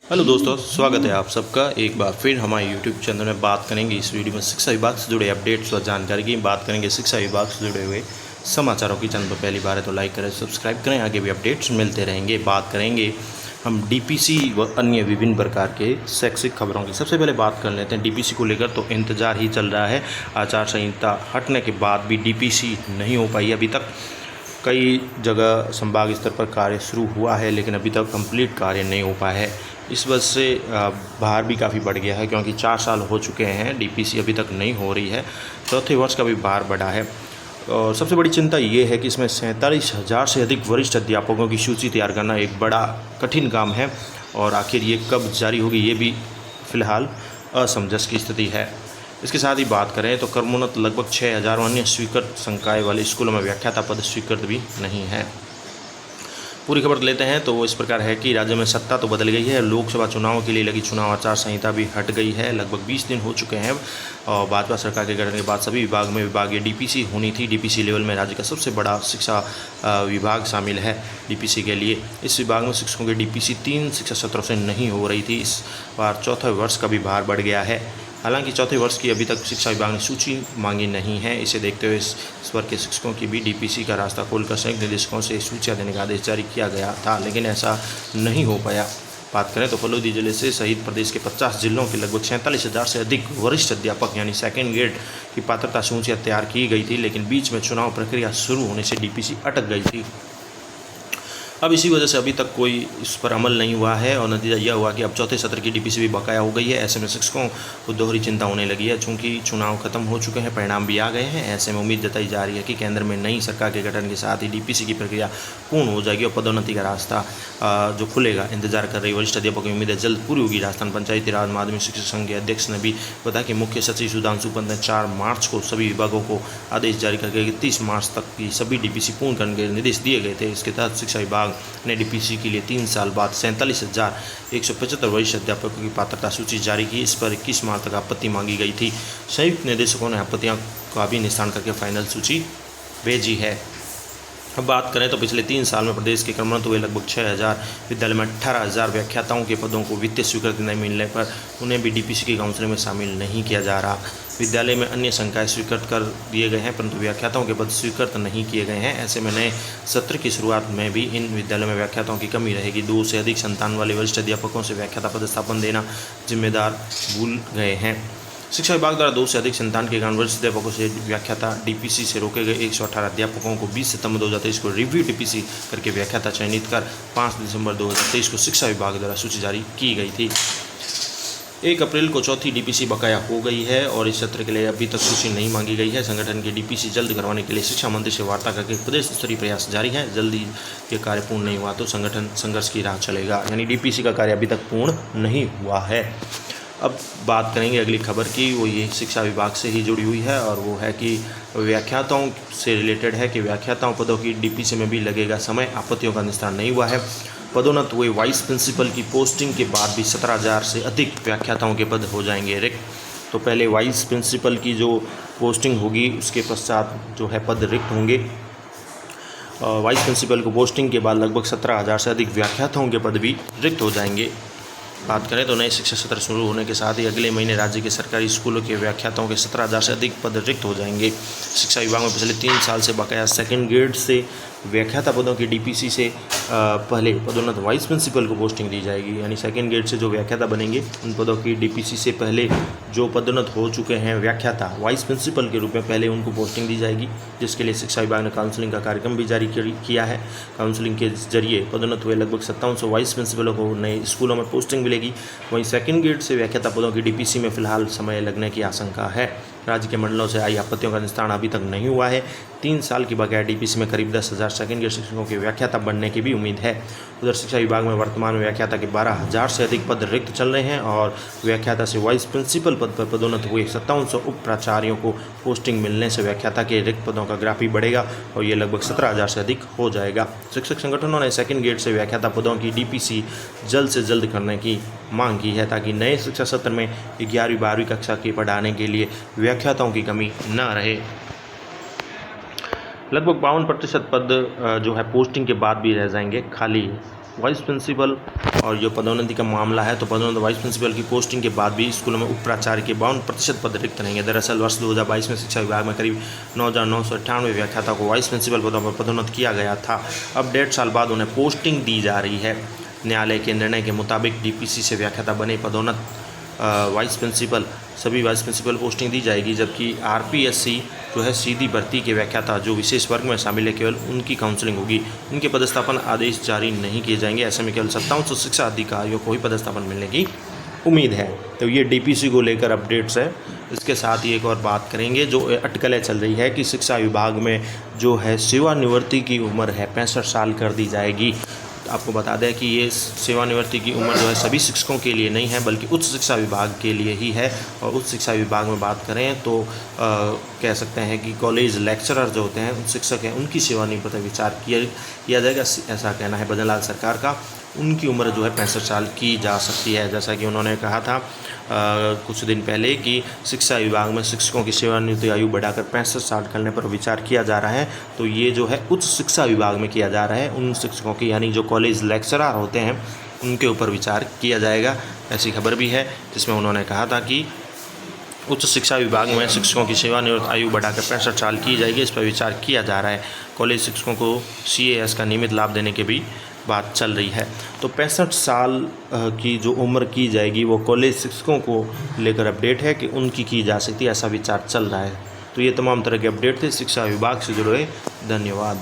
Hello दोस्तों, स्वागत है आप सबका एक बार फिर हमारे यूट्यूब चैनल में। बात करेंगे इस वीडियो में शिक्षा विभाग से जुड़े अपडेट्स और जानकारी की। बात करेंगे शिक्षा विभाग से जुड़े हुए समाचारों की। चैनल पर पहली बार है तो लाइक करें, सब्सक्राइब करें, आगे भी अपडेट्स मिलते रहेंगे। बात करेंगे हम डीपीसी व अन्य विभिन्न प्रकार के शैक्षिक खबरों की। सबसे पहले बात कर लेते हैं डीपीसी को लेकर। तो इंतज़ार ही चल रहा है। आचार संहिता हटने के बाद भी डीपीसी नहीं हो पाई अभी तक। कई जगह संभाग स्तर पर कार्य शुरू हुआ है, लेकिन अभी तक कंप्लीट कार्य नहीं हो पाया है। इस वजह से भार भी काफ़ी बढ़ गया है, क्योंकि 4 साल हो चुके हैं, डीपीसी अभी तक नहीं हो रही है। चौथे वर्ष का भी भार बढ़ा है। और सबसे बड़ी चिंता ये है कि इसमें 47,000 से अधिक वरिष्ठ अध्यापकों की सूची तैयार करना एक बड़ा कठिन काम है, और आखिर ये कब जारी होगी ये भी फ़िलहाल असमंजस की स्थिति है। इसके साथ ही बात करें तो क्रमोन्नत लगभग 6,000 अन्य स्वीकृत संकाय वाले स्कूलों में व्याख्याता पद स्वीकृत भी नहीं है। पूरी खबर लेते हैं तो वो इस प्रकार है कि राज्य में सत्ता तो बदल गई है। लोकसभा चुनाव के लिए लगी चुनाव आचार संहिता भी हट गई है। लगभग 20 दिन हो चुके हैं, और भाजपा सरकार के गठन के बाद सभी विभाग में विभागीय डीपीसी होनी थी। डीपीसी लेवल में राज्य का सबसे बड़ा शिक्षा विभाग शामिल है डीपीसी के लिए। इस विभाग में शिक्षकों की डीपीसी 3 शिक्षा सत्रों से नहीं हो रही थी। इस बार चौथे वर्ष का भी भार बढ़ गया है। हालांकि चौथे वर्ष की अभी तक शिक्षा विभाग ने सूची मांगी नहीं है। इसे देखते हुए इस वर्ग के शिक्षकों की भी डीपीसी का रास्ता खोलकर संयुक्त निदेशकों से सूचियाँ देने का आदेश जारी किया गया था, लेकिन ऐसा नहीं हो पाया। बात करें तो फलोदी जिले से सहित प्रदेश के 50 जिलों के लगभग 47,000 से अधिक वरिष्ठ अध्यापक यानी सेकेंड ग्रेड की पात्रता सूचियाँ तैयार की गई थी, लेकिन बीच में चुनाव प्रक्रिया शुरू होने से डीपीसी अटक गई थी। अब इसी वजह से अभी तक कोई इस पर अमल नहीं हुआ है, और नतीजा यह हुआ कि अब चौथे सत्र की डीपीसी भी बकाया हो गई है। ऐसे में शिक्षकों को दोहरी चिंता होने लगी है। चूंकि चुनाव खत्म हो चुके हैं, परिणाम भी आ गए हैं, ऐसे में उम्मीद जताई जा रही है कि केंद्र में नई सरकार के गठन के साथ ही डीपीसी की प्रक्रिया पूर्ण हो जाएगी और पदोन्नति का रास्ता जो खुलेगा। इंतजार कर रही वरिष्ठ अध्यापकों की उम्मीदें जल्द पूरी होगी। राजस्थान पंचायती राज माध्यमिक शिक्षक संघ के अध्यक्ष ने भी बताया कि मुख्य सचिव सुधांशु पंत ने 4 मार्च को सभी विभागों को आदेश जारी करके 31 मार्च तक की सभी डीपीसी पूर्ण करने के निर्देश दिए गए थे। इसके तहत शिक्षा विभाग ने डीपीसी के लिए 3 साल बाद 47,175 वरिष्ठ अध्यापकों की पात्रता सूची जारी की। इस पर 21 मार्च तक आपत्ति मांगी गई थी। संयुक्त निदेशकों ने आपत्तियों का भी निस्तारण करके फाइनल सूची भेजी है। अब बात करें तो पिछले 3 साल में प्रदेश के क्रमोन्नत हुए लगभग 6,000 विद्यालय में 18,000 व्याख्याताओं के पदों को वित्तीय स्वीकृति नहीं मिलने पर उन्हें भी डीपीसी की काउंसिलिंग में शामिल नहीं किया जा रहा। विद्यालय में अन्य संकाय स्वीकृत कर दिए गए हैं, परंतु व्याख्याताओं के पद स्वीकृत नहीं किए गए हैं। ऐसे में नए सत्र की शुरुआत में भी इन विद्यालयों में व्याख्याताओं की कमी रहेगी। 2 से अधिक संतान वाले वरिष्ठ अध्यापकों से व्याख्याता पदस्थापन देना जिम्मेदार भूल गए हैं। शिक्षा विभाग द्वारा 2 से अधिक संतान के कारण वरिष्ठ अध्यापकों से व्याख्याता डीपीसी से रोके गए 118 अध्यापकों को 20 सितंबर 2023 को रिव्यू डीपीसी करके व्याख्याता चयनित कर 5 दिसंबर 2023 को शिक्षा विभाग द्वारा सूची जारी की गई थी। 1 अप्रैल को चौथी डीपीसी बकाया हो गई है, और इस सत्र के लिए अभी तक सूची नहीं मांगी गई है। संगठन की डीपीसी जल्द करवाने के लिए शिक्षा मंत्री से वार्ता करके प्रदेश स्तरीय प्रयास जारी है। जल्दी ये कार्य पूर्ण नहीं हुआ तो संगठन संघर्ष की राह चलेगा। यानी डीपीसी का कार्य अभी तक पूर्ण नहीं हुआ है। अब बात करेंगे अगली खबर की। वो ये शिक्षा विभाग से ही जुड़ी हुई है, और वो है कि व्याख्याताओं से रिलेटेड है कि व्याख्याताओं पदों की डीपीसी में भी लगेगा समय। आपत्तियों का निस्तारण नहीं हुआ है। पदोन्नत हुए वाइस प्रिंसिपल की पोस्टिंग के बाद भी 17,000 से अधिक व्याख्याताओं के पद हो जाएंगे रिक्त। तो पहले वाइस प्रिंसिपल की जो पोस्टिंग होगी, उसके पश्चात जो है पद रिक्त होंगे। वाइस प्रिंसिपल को पोस्टिंग के बाद लगभग 17,000 से अधिक व्याख्याताओं के पद भी रिक्त हो जाएंगे। बात करें तो नए शिक्षा सत्र शुरू होने के साथ ही अगले महीने राज्य के सरकारी स्कूलों के व्याख्याताओं के 17,000 से अधिक पद रिक्त हो जाएंगे। शिक्षा विभाग में पिछले 3 साल से बकाया सेकेंड ग्रेड से व्याख्याता पदों की डीपीसी से पहले पदोन्नत वाइस प्रिंसिपल को पोस्टिंग दी जाएगी। यानी सेकेंड ग्रेड से जो व्याख्याता बनेंगे उन पदों की डीपीसी से पहले जो पदोन्नत हो चुके हैं व्याख्याता वाइस प्रिंसिपल के रूप में पहले उनको पोस्टिंग दी जाएगी, जिसके लिए शिक्षा विभाग ने काउंसलिंग का कार्यक्रम भी जारी किया है। काउंसलिंग के जरिए पदोन्नत हुए लगभग 5700 वाइस प्रिंसिपलों को नए स्कूलों में पोस्टिंग मिलेगी। वहीं सेकेंड ग्रेड से व्याख्याता पदों की डीपीसी में फिलहाल समय लगने की आशंका है। राज्य के मंडलों से आई आपत्तियों का निस्तारण अभी तक नहीं हुआ है। 3 साल की बकाया डीपीसी में करीब 10,000 सेकेंड ग्रेड शिक्षकों के व्याख्याता बनने की भी उम्मीद है। उधर शिक्षा विभाग में वर्तमान में व्याख्याता के 12,000 से अधिक पद रिक्त चल रहे हैं, और व्याख्याता से वाइस प्रिंसिपल पद पर पदोन्नत हुए 5700 उप प्राचार्यों को पोस्टिंग मिलने से व्याख्याता के रिक्त पदों का ग्राफ भी बढ़ेगा, और ये लगभग 17,000 से अधिक हो जाएगा। शिक्षक संगठनों ने सेकेंड ग्रेड से व्याख्याता पदों की डीपीसी जल्द से जल्द करने की मांग की है, ताकि नए शिक्षा सत्र में 11वीं 12वीं कक्षा के पढ़ाने के लिए व्याख्याताओं की कमी न रहे। लगभग 52% पद जो है पोस्टिंग के बाद भी रह जाएंगे खाली। वाइस प्रिंसिपल और जो पदोन्नति का मामला है, तो पदोन्नति वाइस प्रिंसिपल की पोस्टिंग के बाद भी स्कूलों में उप प्राचार्य के 52% पद रिक्त रहेंगे। दरअसल वर्ष 2022 में शिक्षा विभाग में करीब 9,998 व्याख्याता को वाइस प्रिंसिपल पदों पर पदोन्नत किया गया था। अब 1.5 साल बाद उन्हें पोस्टिंग दी जा रही है। न्यायालय के निर्णय के मुताबिक डीपीसी से व्याख्याता बने पदोन्नत वाइस प्रिंसिपल सभी वाइस प्रिंसिपल पोस्टिंग दी जाएगी, जबकि आरपीएससी जो है सीधी भर्ती के व्याख्याता जो विशेष वर्ग में शामिल है केवल उनकी काउंसलिंग होगी। उनके पदस्थापन आदेश जारी नहीं किए जाएंगे। ऐसे में केवल 5700 शिक्षा अधिकारियों को ही पदस्थापन मिलने की उम्मीद है। तो ये डीपीसी को लेकर अपडेट्स है। इसके साथ ही एक और बात करेंगे, जो अटकलें चल रही है कि शिक्षा विभाग में जो है सेवानिवृत्ति की उम्र है 65 साल कर दी जाएगी। आपको बता दें कि ये सेवानिवृत्ति की उम्र जो है सभी शिक्षकों के लिए नहीं है, बल्कि उच्च शिक्षा विभाग के लिए ही है। और उच्च शिक्षा विभाग में बात करें तो कह सकते हैं कि कॉलेज लेक्चरर जो होते हैं, शिक्षक हैं, उनकी सेवानिवृत्ति पर विचार किया जाएगा, ऐसा कहना है भजन लाल सरकार का। उनकी उम्र जो है 65 साल की जा सकती है, जैसा कि उन्होंने कहा था कुछ दिन पहले कि शिक्षा विभाग में शिक्षकों की सेवानिवृत्ति आयु बढ़ाकर 65 साल करने पर विचार किया जा रहा है। तो ये जो है उच्च शिक्षा विभाग में किया जा रहा है, उन शिक्षकों की यानी जो कॉलेज लेक्चरर होते हैं उनके ऊपर विचार किया जाएगा। ऐसी खबर भी है जिसमें उन्होंने कहा था कि उच्च शिक्षा विभाग में शिक्षकों की सेवानिवृत्त आयु बढ़ाकर 65 साल की जाएगी, इस पर विचार किया जा रहा है। कॉलेज शिक्षकों को CAS का नियमित लाभ देने के भी बात चल रही है। तो 65 साल की जो उम्र की जाएगी वो कॉलेज शिक्षकों को लेकर अपडेट है कि उनकी की जा सकती है, ऐसा विचार चल रहा है। तो ये तमाम तरह के अपडेट थे शिक्षा विभाग से जुड़े। धन्यवाद।